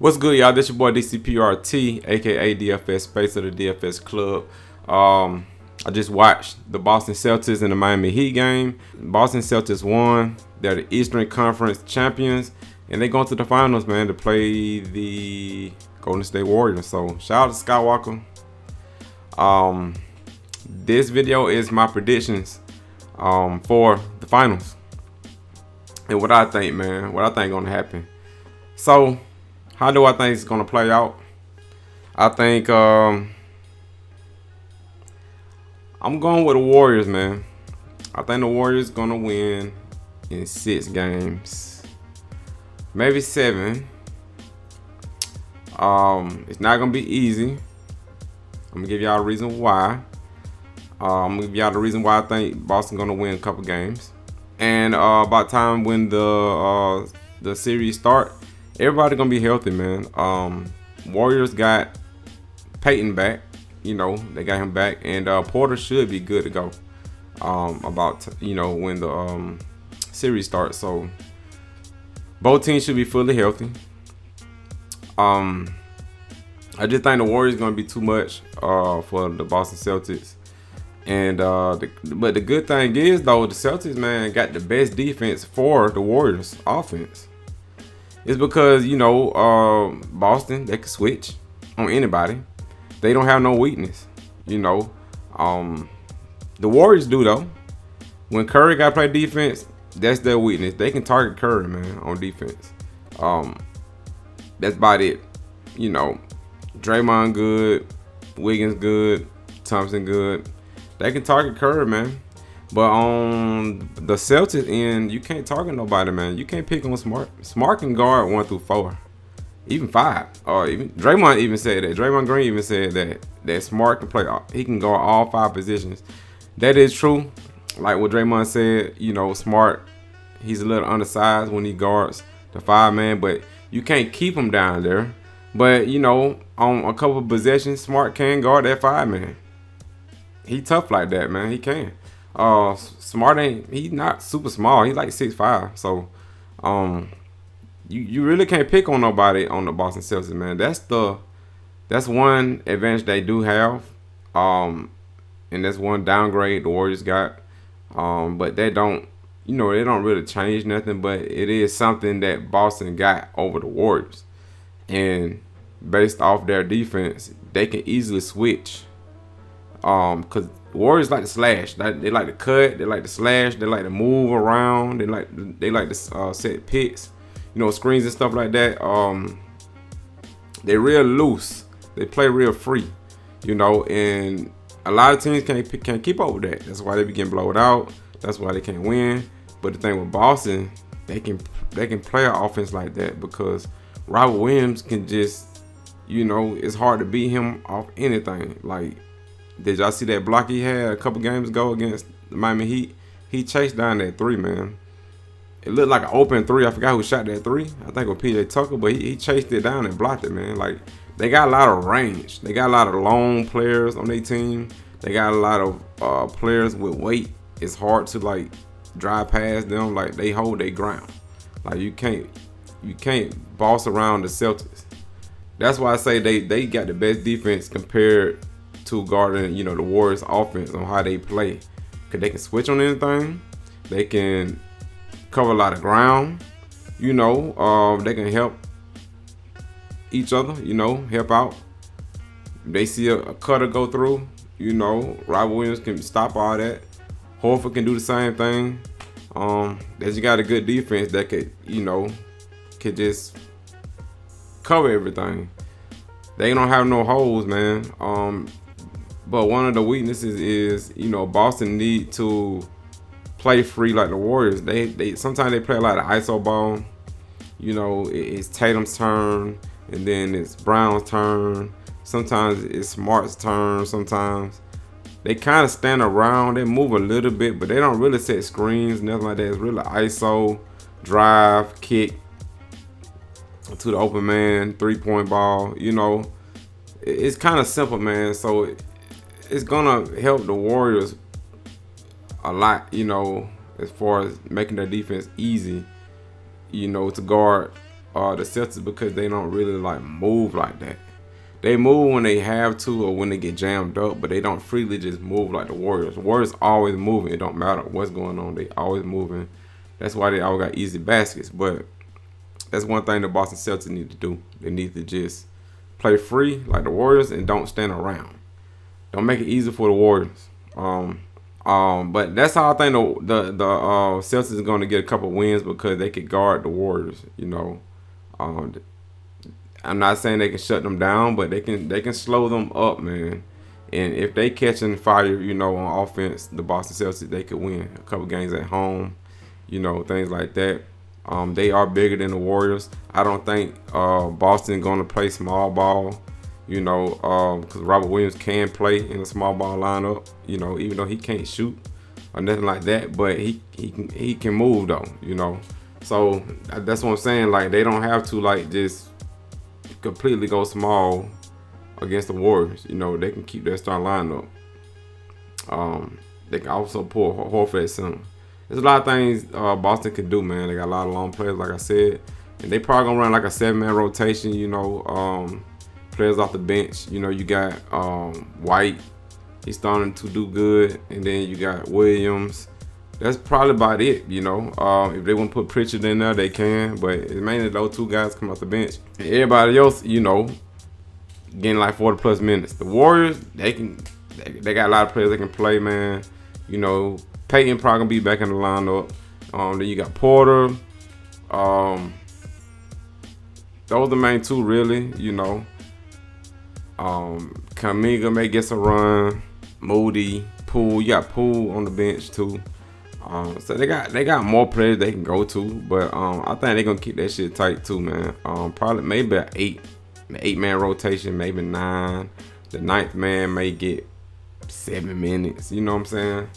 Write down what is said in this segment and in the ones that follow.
What's good, y'all? This your boy DCPRT, aka DFS Space of the DFS Club. I just watched the Boston Celtics and the Miami Heat game. Boston Celtics won. They're the Eastern Conference champions, and they going to the finals, man, to play the Golden State Warriors. So shout out to Skywalker. This video is my predictions for the finals and what I think, man. What I think gonna happen. So, how do I think it's gonna play out? I think I'm going with the Warriors, man. I think the Warriors gonna win in 6 games, maybe 7. It's not gonna be easy. I'm gonna give y'all a reason why. I'm gonna give y'all the reason why I think Boston gonna win a couple games. And by the time when the series start, everybody gonna be healthy, man. Warriors got Peyton back. You know, they got him back, and Porter should be good to go. When the series starts, so both teams should be fully healthy. I just think the Warriors gonna be too much for the Boston Celtics. And but the good thing is, though, the Celtics, man, got the best defense for the Warriors offense. It's because, Boston, they can switch on anybody. They don't have no weakness, The Warriors do, though. When Curry got to play defense, that's their weakness. They can target Curry, man, on defense. That's about it. Draymond good, Wiggins good, Thompson good. They can target Curry, man. But on the Celtics end, you can't target nobody, man. You can't pick on Smart. Smart can guard 1 through 4, even 5. Or even Draymond even said that. Draymond Green even said that Smart can play. He can guard all 5 positions. That is true. Like what Draymond said, Smart, he's a little undersized when he guards the 5-man, but you can't keep him down there. But on a couple of possessions, Smart can guard that 5-man. He tough like that, man. He can. Smart he's not super small. He's like 6'5". So you really can't pick on nobody on the Boston Celtics, man. That's one advantage they do have. And that's one downgrade the Warriors got. But they don't really change nothing, but it is something that Boston got over the Warriors. And based off their defense, they can easily switch. Because Warriors like to slash. They like to cut. They like to slash. They like to move around. They like to set picks, screens and stuff like that. They're real loose. They play real free, and a lot of teams can't keep up with that. That's why they be getting blown out. That's why they can't win. But the thing with Boston, they can play an offense like that because Robert Williams can just, it's hard to beat him off anything. Like, did y'all see that block he had a couple games ago against the Miami Heat? He chased down that 3, man. It looked like an open 3. I forgot who shot that 3. I think it was PJ Tucker, but he chased it down and blocked it, man. Like, they got a lot of range. They got a lot of long players on their team. They got a lot of players with weight. It's hard to drive past them. Like, they hold their ground. Like, you can't boss around the Celtics. That's why I say they got the best defense compared to guarding, the Warriors offense on how they play. Cause they can switch on anything. They can cover a lot of ground. They can help each other, help out. If they see a cutter go through, Robert Williams can stop all that. Horford can do the same thing. They just got a good defense that could just cover everything. They don't have no holes, man. But one of the weaknesses is, Boston need to play free like the Warriors. They sometimes they play a lot of iso ball. It's Tatum's turn, and then it's Brown's turn. Sometimes it's Smart's turn. Sometimes they kind of stand around. They move a little bit, but they don't really set screens, nothing like that. It's really iso, drive, kick to the open man, 3-point ball. It's kind of simple, man. So it's gonna help the Warriors a lot, as far as making their defense easy, to guard the Celtics because they don't really like move like that. They move when they have to or when they get jammed up, but they don't freely just move like the Warriors. The Warriors always moving. It don't matter what's going on. They always moving. That's why they always got easy baskets. But that's one thing the Boston Celtics need to do. They need to just play free like the Warriors and don't stand around. Don't make it easy for the Warriors. But that's how I think the Celtics is going to get a couple wins because they could guard the Warriors. You know, I'm not saying they can shut them down, but they can slow them up, man. And if they catching fire, you know, on offense, the Boston Celtics, they could win a couple games at home, you know, things like that. They are bigger than the Warriors. I don't think Boston going to play small ball, you know, because Robert Williams can play in a small ball lineup, you know, even though he can't shoot or nothing like that, but he can move though, you know. So that's what I'm saying. Like they don't have to like just completely go small against the Warriors. You know, they can keep their starting lineup. They can also pull Horford at center. There's a lot of things Boston can do, man. They got a lot of long players, like I said, and they probably gonna run like a 7-man rotation. You know, players off the bench. You know, you got White. He's starting to do good, and then you got Williams. That's probably about it, you know. If they want to put Pritchard in there, they can. But it's mainly those two guys come off the bench. And everybody else, you know, getting like 40-plus minutes. The Warriors, they got a lot of players that can play, man. You know, Peyton probably going to be back in the lineup. Then you got Porter. Those are the main two, really, you know. Kamiga may get some run. Moody, Poole. You got Poole on the bench, too. So they got more players they can go to, but I think they're gonna keep that shit tight too, man. Probably maybe an 8-man rotation, maybe 9. The 9th man may get 7 minutes. You know what I'm saying?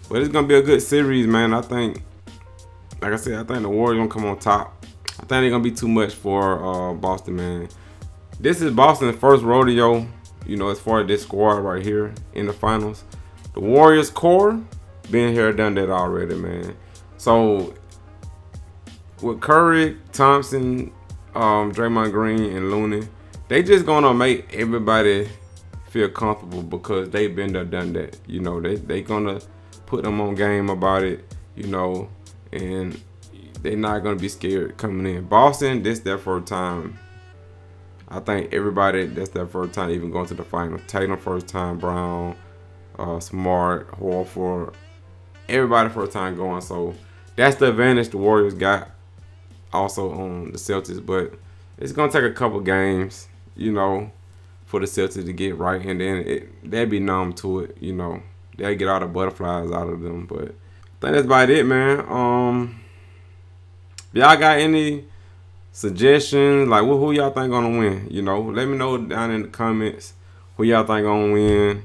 But it's gonna be a good series, man. I think, like I said, I think the Warriors gonna come on top. I think they're gonna be too much for Boston, man. This is Boston's first rodeo, you know, as far as this squad right here in the finals. The Warriors core. Been here, done that already, man. So with Curry, Thompson, Draymond Green, and Looney, they just gonna make everybody feel comfortable because they've been there, done that. You know, they gonna put them on game about it, you know, and they're not gonna be scared coming in. Boston, this their first time. I think everybody, that's their first time even going to the final. Tatum first time, Brown, Smart, Horford. Everybody first time going, so that's the advantage the Warriors got also on the Celtics. But it's gonna take a couple games, you know, for the Celtics to get right, and then they'll be numb to it, you know. They'll get all the butterflies out of them. But I think that's about it, man. If y'all got any suggestions, like who y'all think gonna win? You know, let me know down in the comments who y'all think gonna win.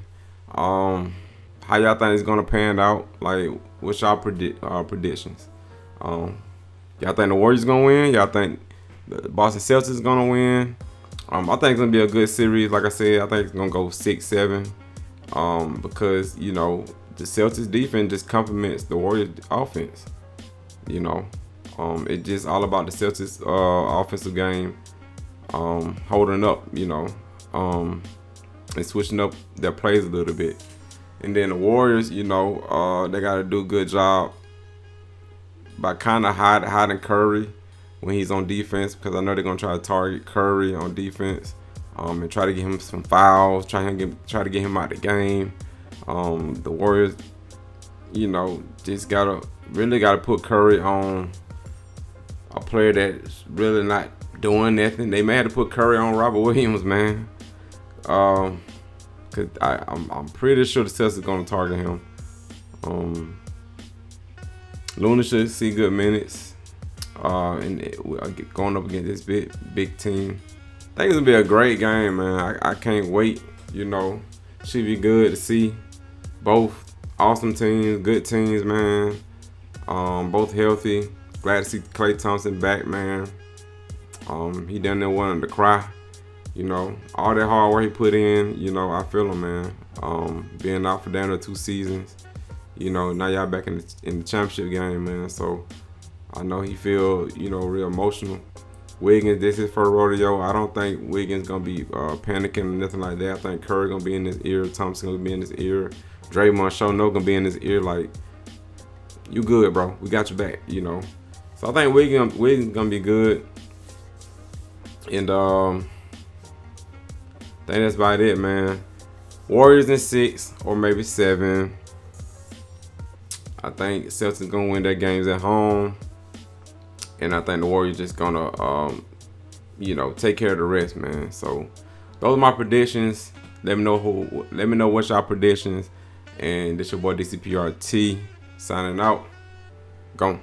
How y'all think it's gonna pan out? Like, what's y'all predictions? Y'all think the Warriors gonna win? Y'all think the Boston Celtics is gonna win? I think it's gonna be a good series. Like I said, I think it's gonna go 6-7. Because you know the Celtics defense just complements the Warriors offense. You know, it's just all about the Celtics offensive game, holding up. You know, and switching up their plays a little bit. And then the Warriors, you know, they got to do a good job by kind of hiding Curry when he's on defense, because I know they're going to try to target Curry on defense and try to get him some fouls, try to get him out of the game. The Warriors, you know, just really got to put Curry on a player that's really not doing nothing. They may have to put Curry on Robert Williams, man. Cause I'm pretty sure the Celtics are gonna target him. Luna should see good minutes, and going up against this big team. I think it's gonna be a great game, man. I can't wait. You know, should be good to see both awesome teams, good teams, man. Both healthy. Glad to see Klay Thompson back, man. He done there wanting to cry. You know, all that hard work he put in, you know, I feel him, man. Being out for down to 2 seasons, you know, now y'all back in the championship game, man. So I know he feel, real emotional. Wiggins, this is for rodeo. I don't think Wiggins gonna be panicking or nothing like that. I think Curry gonna be in his ear. Thompson gonna be in his ear. Draymond sure no gonna be in his ear. Like, you good, bro. We got your back. So I think Wiggins gonna be good. And I think that's about it, man. Warriors in 6 or maybe 7. I think Celtics gonna win their games at home. And I think the Warriors just gonna, take care of the rest, man. So those are my predictions. Let me know what's y'all predictions. And this your boy DCPRT signing out. Gone.